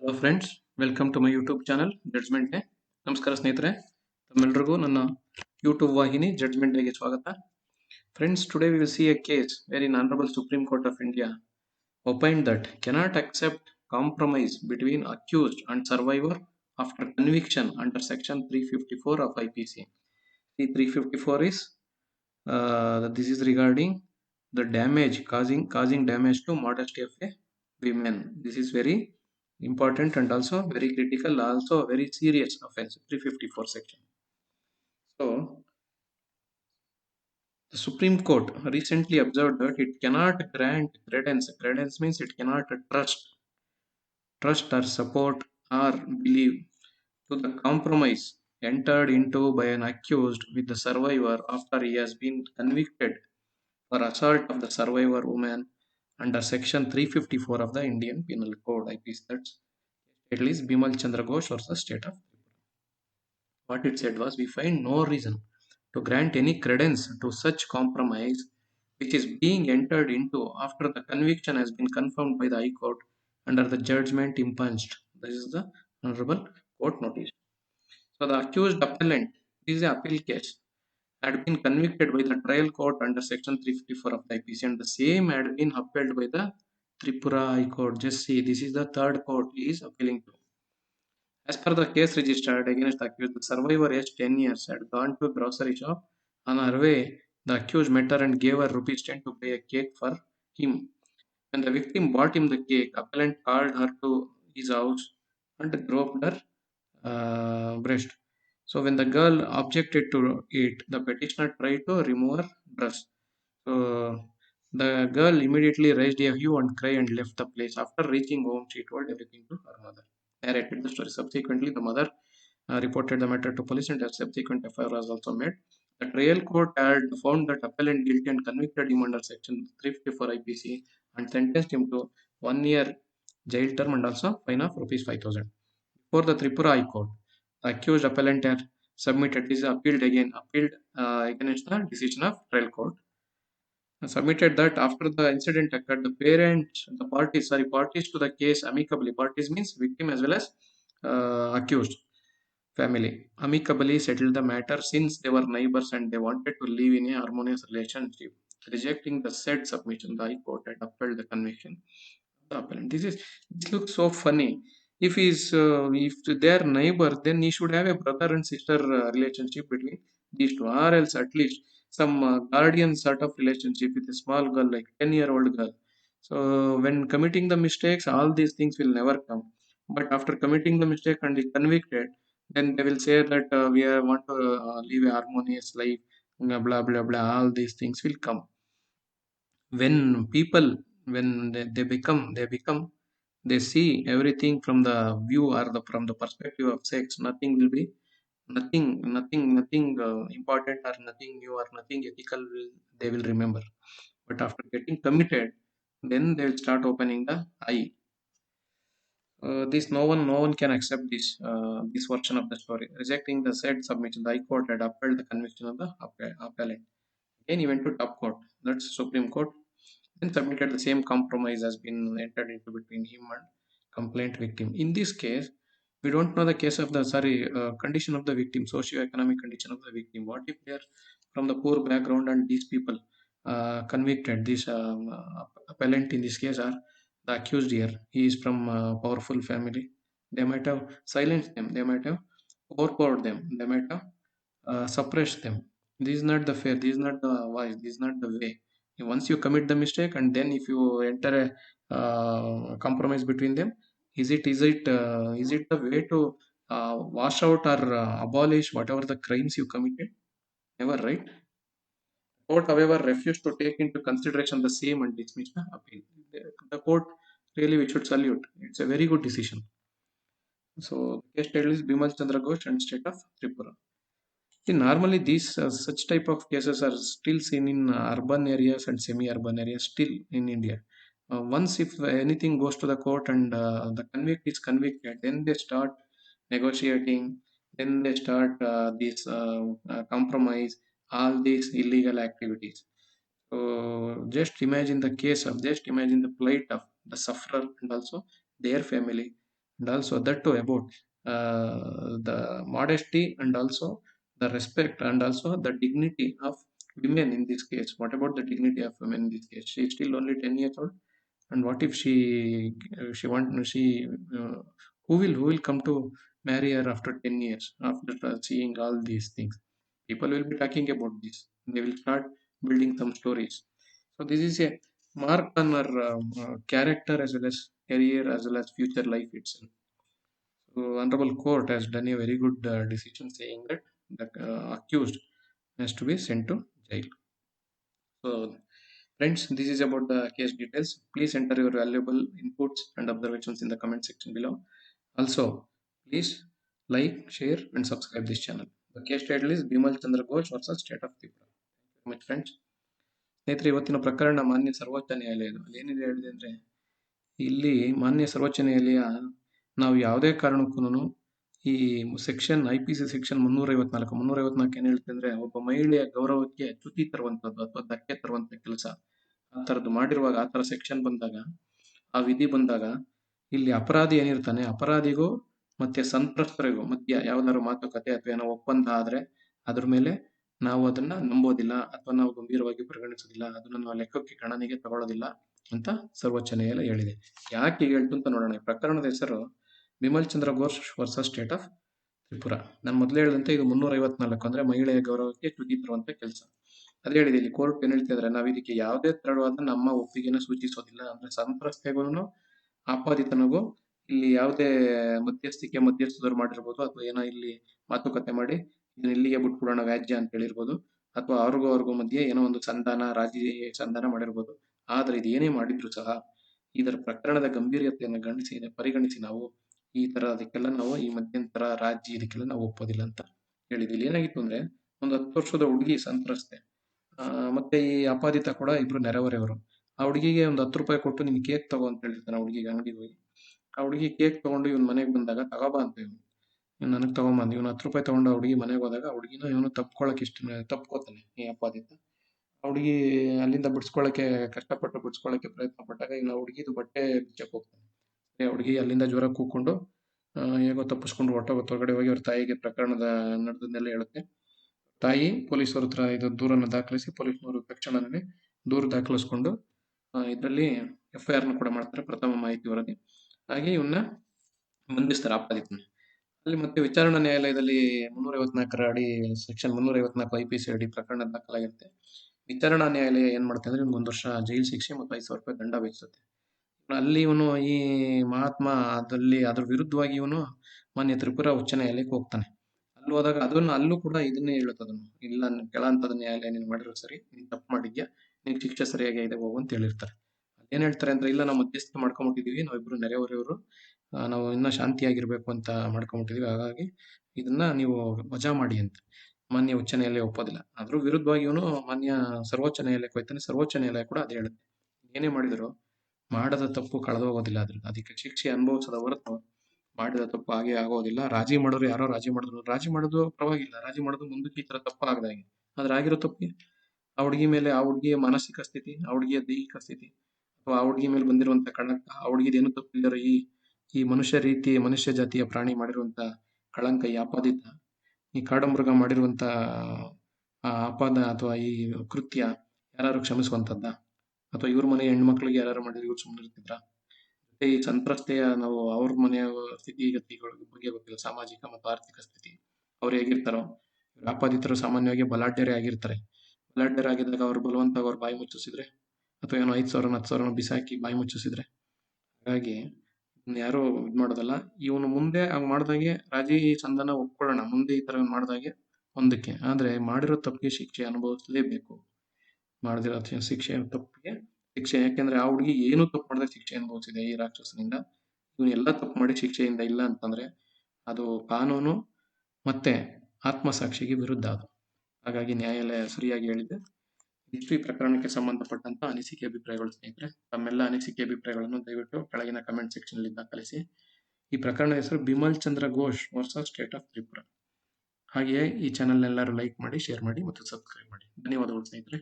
Hello friends, welcome to my YouTube channel judgment day. ನಮಸ್ಕಾರ ಸ್ನೇಹಿತರೆ, ತಮ್ಮೆಲ್ಲರಿಗೂ ನನ್ನ ಯೂಟ್ಯೂಬ್ ವಾಹಿನಿ ಜಡ್ಜ್ಮೆಂಟ್ ಡೇಗೆ ಸ್ವಾಗತ. Friends, today we will see a case very honourable supreme court of India opined that cannot accept compromise between accused and survivor after conviction under section 354 of IPC. The 354 is this is regarding the damage causing damage to modesty of a women. This is very important and also very critical, also a very serious offense, 354 section. So the Supreme Court recently observed that it cannot grant credence means it cannot trust or support or believe to the compromise entered into by an accused with the survivor after he has been convicted for assault of the survivor woman under section 354 of the Indian Penal Code IPC. That's at least Bimal Chandra Ghosh versus State of Tripura. What it said was, we find no reason to grant any credence to such compromise which is being entered into after the conviction has been confirmed by the High Court under the judgment impunged. This is the Honorable Court notice. So the accused appellant, this is an appeal case, had been convicted by the trial court under section 354 of the IPC, and the same had been upheld by the Tripura High Court. Just see, this is the third court he is appealing to. As per the case registered against the accused, the survivor aged 10 years had gone to a grocery shop. On her way, the accused met her and gave her rupees 10 to buy a cake for him. When the victim bought him the cake, appellant called her to his house and groped her breast. So when the girl objected to it, the petitioner tried to remove her dress. So the girl immediately raised a hue and cry and left the place. After reaching home, she told everything to her mother. Narrated the story. Subsequently, the mother reported the matter to police and a subsequent FIR was also made. The trial court had found that appellant guilty and convicted him under section 354 IPC and sentenced him to 1 year jail term and also fine of rupees 5,000. Before the Tripura High Court, the accused appellant had submitted this appealed against the decision of trial court. Submitted that after the incident occurred, the parties to the case amicably, parties means victim as well as accused family, amicably settled the matter since they were neighbors and they wanted to live in a harmonious relationship. Rejecting the said submission, the High Court had upheld the conviction of the appellant. This looks so funny. If they are neighbors, then he should have a brother and sister relationship between these two, or else at least some guardian sort of relationship with a small girl, like 10-year-old girl. So when committing the mistakes, all these things will never come. But after committing the mistake and is convicted, then they will say that want to live a harmonious life, blah blah blah. All these things will come when people when they become they see everything from the view or from the perspective of sex. Nothing will be nothing important or nothing new or nothing ethical they will remember. But after getting committed, then they will start opening the eye. This no one can accept this version of the story. Rejecting the said submission, the High Court had upheld the conviction of the appellant. Again, he went to top court, that's Supreme Court, then submitted the same compromise has been entered into between him and complaint victim. In this case, we don't know the case of the condition of the victim, socio-economic condition of the victim. What if they are from the poor background and these people convicted? This appellant in this case are the accused here. He is from a powerful family. They might have silenced them. They might have overpowered them. They might have suppressed them. This is not the fair. This is not the wise. This is not the way. Once you commit the mistake and then if you enter a compromise between them, is it the way to wash out or abolish whatever the crimes you committed? Never, right? Court, however, refused to take into consideration the same and dismissed the appeal. The court really we should salute. It's a very good decision. So the case title is Bimal Chandra Ghosh and State of Tripura. See, normally these such type of cases are still seen in urban areas and semi-urban areas still in India. Once if anything goes to the court and the convict is convicted, then they start negotiating, then they start this compromise, all these illegal activities. So just imagine the plight of the sufferer and also their family. and also that too about the modesty and also the respect and also the dignity of women in this case. What about the dignity of women in this case? She is still only 10 years old, and what if she want she uh, who will come to marry her after 10 years after seeing all these things? People will be talking about this. They will start building some stories. So this is a mark on her character as well as career as well as future life itself. So honorable court has done a very good decision saying that the accused has to be sent to jail. So friends, this is about the case details. Please enter your valuable inputs and observations in the comment section below. Also, please like, share, and subscribe this channel. The case title is Bimal Chandra Ghosh versus State of Tripura. Thank you very much, friends. ಸ್ನೇಹಿತರೆ, ಇವತ್ತಿನ ಪ್ರಕರಣ ಮಾನ್ಯ ಸರ್ವೋಚ್ಚ ನ್ಯಾಯಾಲಯದ ಏನಿದೆ ಹೇಳಿದೆ ಅಂದ್ರೆ, ಇಲ್ಲಿ ಮಾನ್ಯ ಸರ್ವೋಚ್ಚ ನ್ಯಾಯಾಲಯ ನಾವು ಯಾವುದೇ ಕಾರಣಕ್ಕೂ ಈ ಸೆಕ್ಷನ್ IPC ಸೆಕ್ಷನ್ 354 ಏನ್ ಹೇಳುತ್ತೆ ಅಂದ್ರೆ, ಒಬ್ಬ ಮಹಿಳೆಯ ಗೌರವಕ್ಕೆ ಚ್ಯುತಿ ತರುವಂತದ್ದು ಅಥವಾ ಧಕ್ಕೆ ತರುವಂತ ಕೆಲಸ ಆ ತರದ್ದು ಮಾಡಿರುವಾಗ, ಆ ತರ ಸೆಕ್ಷನ್ ಬಂದಾಗ, ಆ ವಿಧಿ ಬಂದಾಗ, ಇಲ್ಲಿ ಅಪರಾಧಿ ಏನಿರ್ತಾನೆ, ಅಪರಾಧಿಗೂ ಮತ್ತೆ ಸಂತ್ರಸ್ತರಿಗೂ ಮಧ್ಯ ಯಾವ್ದಾದ್ರು ಮಾತುಕತೆ ಅಥವಾ ಏನೋ ಒಪ್ಪಂದ ಆದ್ರೆ ಅದ್ರ ಮೇಲೆ ನಾವು ಅದನ್ನ ನಂಬೋದಿಲ್ಲ ಅಥವಾ ನಾವು ಗಂಭೀರವಾಗಿ ಪರಿಗಣಿಸೋದಿಲ್ಲ, ಅದನ್ನ ನಾವು ಲೆಕ್ಕಕ್ಕೆ ಗಣನೆಗೆ ತಗೊಳ್ಳೋದಿಲ್ಲ ಅಂತ ಸರ್ವೋಚ್ಚ ನ್ಯಾಯಾಲಯ ಹೇಳಿದೆ. ಯಾಕೆ ಹೀಗೆ ಹೇಳ್ತು ಅಂತ ನೋಡೋಣ. ಈ ಪ್ರಕರಣದ ಹೆಸರು Bimal Chandra Ghosh versus state of Tripura. ನಾನು ಮೊದಲೇ ಹೇಳಿದಂತೆ ಇದು 354 ಅಂದ್ರೆ ಮಹಿಳೆಯ ಗೌರವಕ್ಕೆ ಚ್ಯುತಿ ತರುವಂತ ಕೆಲಸ. ಅದೇ ಹೇಳಿದೆ, ಇಲ್ಲಿ ಕೋರ್ಟ್ ಏನ್ ಹೇಳ್ತಿದ್ರೆ, ನಾವು ಇದಕ್ಕೆ ಯಾವುದೇ ತರವಾದ ನಮ್ಮ ಒಪ್ಪಿಗೆನ ಸೂಚಿಸೋದಿಲ್ಲ. ಅಂದ್ರೆ ಸಂತ್ರಸ್ತೆಗೂ ಆಪಾದಿತನಿಗೂ ಇಲ್ಲಿ ಯಾವುದೇ ಮಧ್ಯಸ್ಥದವ್ರು ಮಾಡಿರ್ಬೋದು ಅಥವಾ ಏನೋ ಇಲ್ಲಿ ಮಾತುಕತೆ ಮಾಡಿ ಇದನ್ನ ಇಲ್ಲಿಗೆ ಬಿಟ್ಬಿಡೋಣ ವ್ಯಾಜ್ಯ ಅಂತ ಹೇಳಿರ್ಬೋದು, ಅಥವಾ ಅವ್ರಿಗೂ ಮಧ್ಯೆ ಏನೋ ಒಂದು ರಾಜಿ ಸಂಧಾನ ಮಾಡಿರ್ಬೋದು. ಆದ್ರೆ ಇದು ಏನೇ ಮಾಡಿದ್ರು ಸಹ ಇದರ ಪ್ರಕರಣದ ಗಂಭೀರತೆಯನ್ನು ಪರಿಗಣಿಸಿ ನಾವು ಈ ತರ ಅದಕ್ಕೆಲ್ಲ ನಾವು ಈ ಮಧ್ಯಂತರ ರಾಜಿ ಇದಕ್ಕೆಲ್ಲ ನಾವು ಒಪ್ಪೋದಿಲ್ಲ ಅಂತ ಹೇಳಿದ್ವಿ. ಇಲ್ಲಿ ಏನಾಗಿತ್ತು ಅಂದ್ರೆ, ಒಂದು 10 ವರ್ಷದ ಹುಡುಗಿ ಸಂತ್ರಸ್ತೆ, ಮತ್ತೆ ಈ ಅಪಾದಿತ ಕೂಡ ಇಬ್ರು ನೆರೆಹೊರೆಯವರು. ಆ ಹುಡುಗಿಗೆ ಒಂದು 10 ರೂಪಾಯಿ ಕೊಟ್ಟು ನಿನ್ ಕೇಕ್ ತಗೋ ಅಂತ ಹೇಳಿರ್ತಾನೆ. ಆ ಹುಡುಗಿಗೆ ಅಂಗಡಿಗೆ ಹೋಗಿ ಆ ಹುಡುಗಿ ಕೇಕ್ ತಗೊಂಡು ಇವನ್ ಮನೆಗೆ ಬಂದಾಗ ತಗೋಬಾ ಅಂತ ಇವನು ನನಗ್ ತಗೊಂಬಂದ್ ಇವನು 10 ರೂಪಾಯಿ ತಗೊಂಡು ಆ ಹುಡುಗಿ ಮನೆಗೆ ಹೋದಾಗ ಆ ಹುಡುಗಿನ ಇವನು ತಪ್ಕೋತಾನೆ ಈ ಅಪಾದಿತ. ಆ ಹುಡುಗಿ ಅಲ್ಲಿಂದ ಬಿಡ್ಸ್ಕೊಳಕ್ಕೆ ಬಿಡ್ಸ್ಕೊಳಕ್ಕೆ ಪ್ರಯತ್ನ ಪಟ್ಟಾಗ ಇನ್ನು ಹುಡುಗಿದು ಬಟ್ಟೆ ಬಿಚ್ಚಕ್ ಹೋಗ್ತಾನೆ. ಆ ಹುಡುಗಿ ಅಲ್ಲಿಂದ ಜ್ವರ ಕೂಕೊಂಡು ಹೇಗೋ ತಪ್ಪಿಸ್ಕೊಂಡು ಹೊರಗಡೆ ಹೋಗಿ ಅವ್ರ ತಾಯಿಗೆ ಪ್ರಕರಣದ ನಡೆದನ್ನೆಲ್ಲ ಹೇಳುತ್ತೆ. ತಾಯಿ ಪೊಲೀಸರ ಹತ್ರ ಇದು ದೂರನ್ನು ದಾಖಲಿಸಿ ಪೊಲೀಸ್ನವರು ತಕ್ಷಣನೇ ದೂರು ದಾಖಲಿಸ್ಕೊಂಡು ಇದರಲ್ಲಿ FIR ಕೂಡ ಮಾಡ್ತಾರೆ, ಪ್ರಥಮ ಮಾಹಿತಿ ವರದಿ. ಹಾಗೆ ಇವನ್ನ ಬಂಧಿಸ್ತಾರೆ ಆಪಾದಿತನ. ಅಲ್ಲಿ ಮತ್ತೆ ವಿಚಾರಣಾ ನ್ಯಾಯಾಲಯದಲ್ಲಿ 354 ಅಡಿ ಸೆಕ್ಷನ್ 354 IPC ಅಡಿ ಪ್ರಕರಣ ದಾಖಲಾಗಿರುತ್ತೆ. ವಿಚಾರಣಾ ನ್ಯಾಯಾಲಯ ಏನ್ ಮಾಡುತ್ತೆ ಅಂದ್ರೆ, 1 ವರ್ಷ ಜೈಲು ಶಿಕ್ಷೆ ಮತ್ತು 5,000 ರೂಪಾಯಿ ದಂಡ ವಿಧಿಸುತ್ತೆ. ಅಲ್ಲಿ ಇವನು ಈ ಮಹಾತ್ಮ ಅದ್ರ ವಿರುದ್ಧವಾಗಿ ಇವನು ಮಾನ್ಯ ತ್ರಿಪುರಾ ಉಚ್ಚ ನ್ಯಾಯಾಲಯಕ್ಕೆ ಹೋಗ್ತಾನೆ. ಅಲ್ಲಿ ಹೋದಾಗ ಅಲ್ಲೂ ಕೂಡ ಇದನ್ನೇ ಹೇಳುತ್ತದನ್ನು, ಇಲ್ಲ ಕೆಳಹಂತದ ನ್ಯಾಯಾಲಯ ನೀನು ಮಾಡಿರೋ ಸರಿ, ನೀನ್ ತಪ್ಪು ಮಾಡಿದ್ಯಾ, ನಿನ್ ಶಿಕ್ಷೆ ಸರಿಯಾಗಿ ಇದೆ ಹೋಗು ಅಂತ ಹೇಳಿರ್ತಾರೆ. ಏನ್ ಹೇಳ್ತಾರೆ ಅಂದ್ರೆ, ಇಲ್ಲ ನಾವು ಮಧ್ಯಸ್ಥಿಕೆ ಮಾಡ್ಕೊಂಡ್ಬಿಟ್ಟಿದೀವಿ, ನಾವಿಬ್ರು ನೆರೆಹೊರೆಯವರು, ನಾವು ಇನ್ನ ಶಾಂತಿಯಾಗಿರ್ಬೇಕು ಅಂತ ಮಾಡ್ಕೊಂಡ್ಬಿಟ್ಟಿದೀವಿ, ಹಾಗಾಗಿ ಇದನ್ನ ನೀವು ವಜಾ ಮಾಡಿ ಅಂತ ಮಾನ್ಯ ಉಚ್ಚ ನ್ಯಾಯಾಲಯ ಒಪ್ಪೋದಿಲ್ಲ. ಅದ್ರ ವಿರುದ್ಧವಾಗಿ ಇವನು ಮಾನ್ಯ ಸರ್ವೋಚ್ಚ ನ್ಯಾಯಾಲಯಕ್ಕೆ ಹೋಗ್ತಾನೆ. ಸರ್ವೋಚ್ಚ ನ್ಯಾಯಾಲಯ ಕೂಡ ಅದೇ ಹೇಳುತ್ತೆ, ಏನೇ ಮಾಡಿದ್ರು ಮಾಡದ ತಪ್ಪು ಕಳೆದೋಗೋದಿಲ್ಲ, ಅದಕ್ಕೆ ಶಿಕ್ಷೆ ಅನುಭವಿಸದ ಹೊರತು ಮಾಡಿದ ತಪ್ಪು ಹಾಗೆ ಆಗೋದಿಲ್ಲ. ರಾಜಿ ಮಾಡೋರು ಯಾರೋ ರಾಜಿ ಮಾಡೋದು ಪರವಾಗಿಲ್ಲ, ರಾಜಿ ಮಾಡೋದು ಮುಂದಕ್ಕೆ ಈ ತರ ತಪ್ಪು ಆಗದಾಗೆ. ಆದ್ರೆ ಆಗಿರೋ ತಪ್ಪಿ ಆ ಹುಡುಗಿಯ ಮಾನಸಿಕ ಸ್ಥಿತಿ, ಆ ಹುಡುಗಿಯ ದೈಹಿಕ ಸ್ಥಿತಿ ಅಥವಾ ಆ ಹುಡುಗಿ ಮೇಲೆ ಬಂದಿರುವಂತ ಕಳಂಕ, ಆ ಹುಡುಗಿದೇನು ತಪ್ಪಿಲ್ಲರ ಈ ಮನುಷ್ಯ ಜಾತಿಯ ಪ್ರಾಣಿ ಮಾಡಿರುವಂತ ಕಳಂಕ, ಈ ಆಪಾದಿತ ಈ ಕಾಡಮೃಗ ಮಾಡಿರುವಂತ ಅಪರಾಧ ಅಥವಾ ಈ ಕೃತ್ಯ ಯಾರು ಕ್ಷಮಿಸುವಂತದ್ದ? ಅಥವಾ ಇವ್ರ ಮನೆಯ ಹೆಣ್ಮಕ್ಳಿಗೆ ಯಾರು ಮಾಡಿದ್ರೆ ಇವ್ರು ಸುಮ್ಮನೆ ಇರ್ತಿದ್ರ? ಮತ್ತೆ ಈ ಸಂತ್ರಸ್ತೆಯ ನಾವು ಅವ್ರ ಮನೆಯ ಸ್ಥಿತಿಗತಿಗಳ ಬಗ್ಗೆ ಗೊತ್ತಿಲ್ಲ, ಸಾಮಾಜಿಕ ಮತ್ತು ಆರ್ಥಿಕ ಸ್ಥಿತಿ ಅವ್ರು ಹೇಗಿರ್ತಾರೋ. ಆಪಾದಿತರು ಸಾಮಾನ್ಯವಾಗಿ ಬಲಾಢ್ಯರೇ ಆಗಿರ್ತಾರೆ. ಬಲಾಢ್ಯರಾಗಿದ್ದಾಗ ಅವ್ರು ಬಲವಂತವಾಗಿ ಅವ್ರ ಬಾಯಿ ಮುಚ್ಚಿಸಿದ್ರೆ ಅಥವಾ ಏನೋ 5,000 10,000 ಬಿಸಾಕಿ ಬಾಯಿ ಮುಚ್ಚಿಸಿದ್ರೆ, ಹಾಗಾಗಿ ಯಾರು ಇದ್ ಮಾಡೋದಲ್ಲ. ಇವನು ಮುಂದೆ ಹಂಗ್ ಮಾಡ್ದಾಗೆ ರಾಜಿ ಸಂಧಾನ ಒಪ್ಕೊಳ್ಳೋಣ, ಮುಂದೆ ಈ ತರ ಮಾಡ್ದಾಗೆ ಒಂದಕ್ಕೆ, ಆದ್ರೆ ಮಾಡಿರೋ ತಪ್ಪಿಗೆ ಶಿಕ್ಷೆ ಅನುಭವಿಸಲೇಬೇಕು. ಮಾಡಿದಿರೋ ತಪ್ಪಿಗೆ ಶಿಕ್ಷೆ, ಯಾಕೆಂದ್ರೆ ಆ ಹುಡುಗಿ ಏನು ತಪ್ಪು ಮಾಡಿದ್ರೆ ಶಿಕ್ಷೆ ಅನುಭವಿಸಿದೆ ಈ ರಾಕ್ಷಸನಿಂದ. ಇವನು ಎಲ್ಲ ತಪ್ಪು ಮಾಡಿ ಶಿಕ್ಷೆಯಿಂದ ಇಲ್ಲ ಅಂತಂದ್ರೆ ಅದು ಕಾನೂನು ಮತ್ತೆ ಆತ್ಮಸಾಕ್ಷಿಗೆ ವಿರುದ್ಧ ಅದು. ಹಾಗಾಗಿ ನ್ಯಾಯಾಲಯ ಸರಿಯಾಗಿ ಹೇಳಿದೆ. ಇಷ್ಟು ಈ ಪ್ರಕರಣಕ್ಕೆ ಸಂಬಂಧಪಟ್ಟಂತ ಅನಿಸಿಕೆ ಅಭಿಪ್ರಾಯಗಳು. ಸ್ನೇಹಿತರೆ, ತಮ್ಮೆಲ್ಲ ಅನಿಸಿಕೆ ಅಭಿಪ್ರಾಯಗಳನ್ನು ದಯವಿಟ್ಟು ಕೆಳಗಿನ ಕಮೆಂಟ್ ಸೆಕ್ಷನ್ ಅಲ್ಲಿ ದಾಖಲಿಸಿ. ಈ ಪ್ರಕರಣದ ಹೆಸರು Bimal Chandra Ghosh versus state of Tripura. ಹಾಗೆಯೇ ಈ ಚಾನೆಲ್ ಎಲ್ಲರೂ ಲೈಕ್ ಮಾಡಿ, ಶೇರ್ ಮಾಡಿ ಮತ್ತು ಸಬ್ಸ್ಕ್ರೈಬ್ ಮಾಡಿ. ಧನ್ಯವಾದಗಳು ಸ್ನೇಹಿತರೆ.